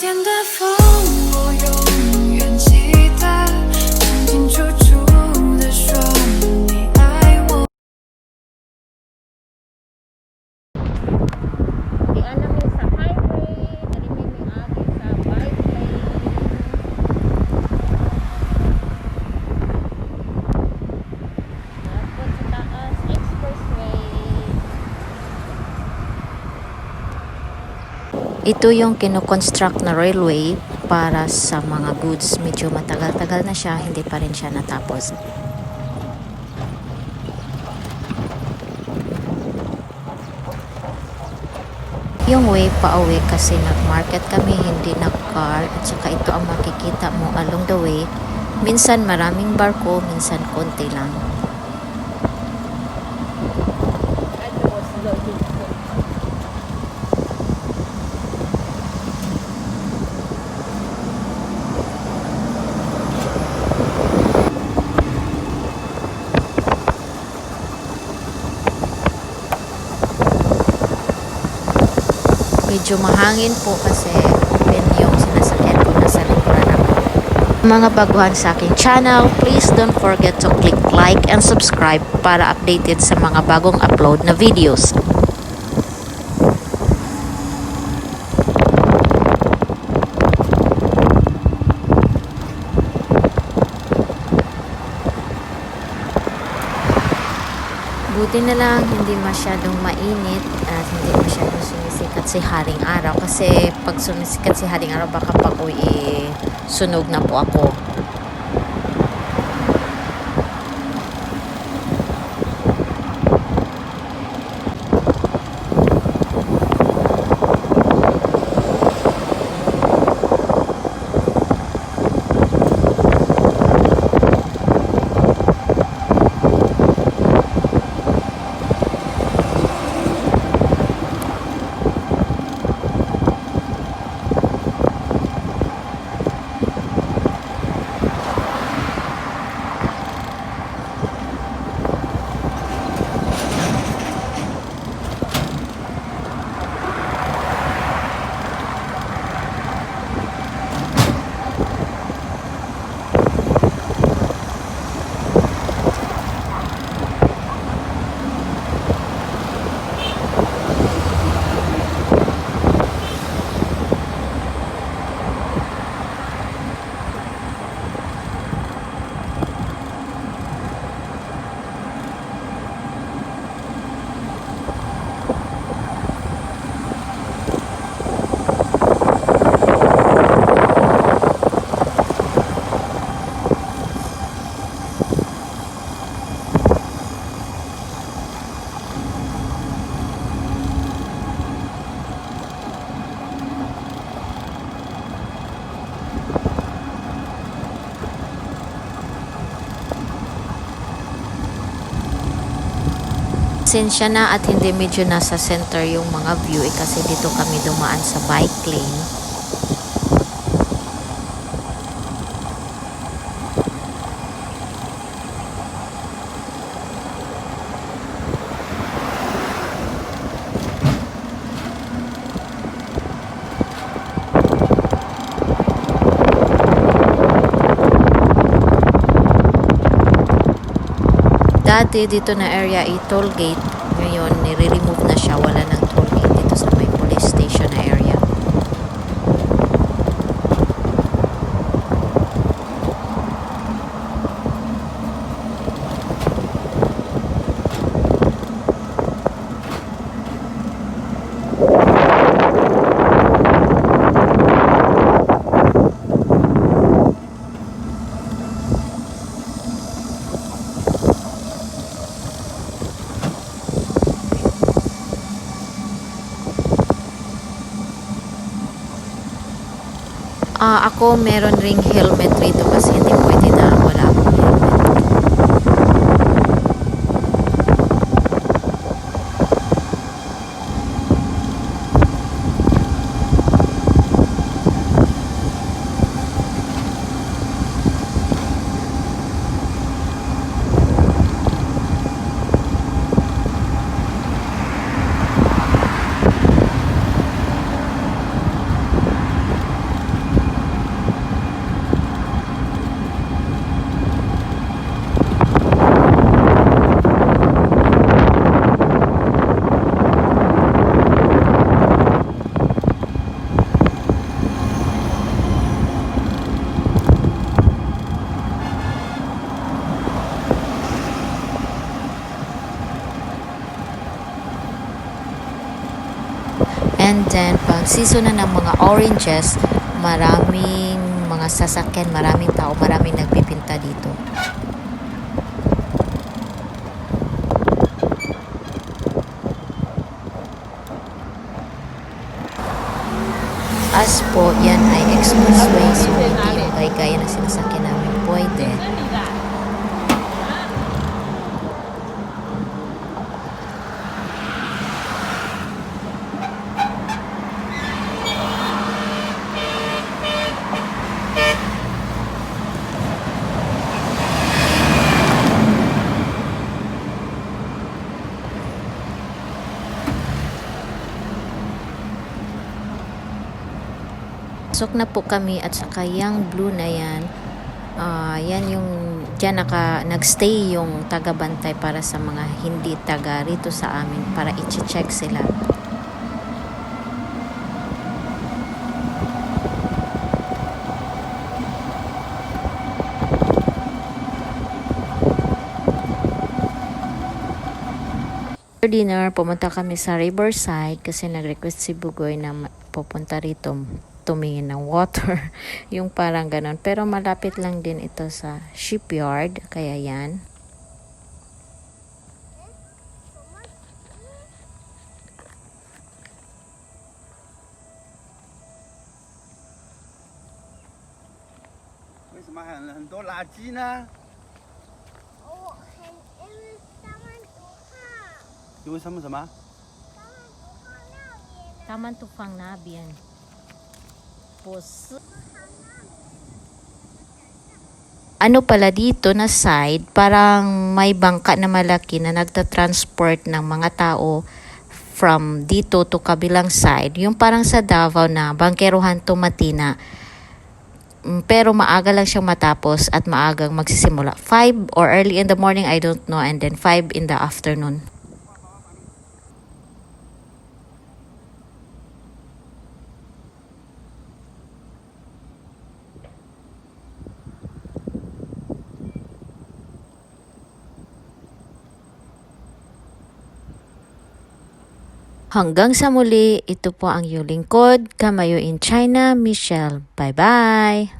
点的风，我永远记得，清清楚楚地说你爱我。Di alam mo sa highway, dali may agi sa bike lane. Tapos sa taas, expressway. Ito yung kinoconstruct na railway para sa mga goods. Medyo matagal-tagal na siya, hindi pa rin siya natapos. Yung way pa uwi kasi nag-market kami, hindi nag-car. At saka ito ang makikita mo along the way. Minsan maraming barko, minsan konti lang. Ano was loaded po. Medyo mahangin po kasi open yung sinasakyan ko na sa likuran ako. Mga baguhan sa aking channel, please don't forget to click like and subscribe para updated sa mga bagong upload na videos. Buti na lang hindi masyadong mainit at hindi masyadong sumisikat si haring araw kasi pag sumisikat si haring araw baka pag uwi sunog na po ako. Pasensya na at hindi medyo nasa center yung mga view kasi dito kami dumaan sa bike lane. Dati dito na area ay toll gate. Ngayon, nire-remove na siya. Wala ng toll gate dito sa may police station na area. Ako meron ring helmet rito kasi hindi pwede na wala akong helmet. season na ng mga oranges, maraming mga sasakyan, maraming tao, maraming nagpipinta dito. As po, yan ay expressway, so hindi yung gaya na sinasakyan namin pwede. Pasok na po kami at saka yung blue na yan, yan yung dyan nagstay yung taga-bantay para sa mga hindi taga rito sa amin para i-check sila. For dinner, pumunta kami sa Riverside kasi nag-request si Bugoy na pupunta rito tumingin ng water. Yung parang ganon. Pero malapit lang din ito sa shipyard. Kaya yan. Taman Tukang Nabian. Ano pala dito na side, parang may bangka na malaki na nagta-transport ng mga tao from dito to kabilang side. Yung parang sa Davao na Bangkeruhan to Matina. Pero maaga lang siyang matapos at maagang magsisimula. 5 or early in the morning, I don't know, and then 5 in the afternoon. Hanggang sa muli, ito po ang iyong lingkod, Kamayo in China, Michelle. Bye-bye!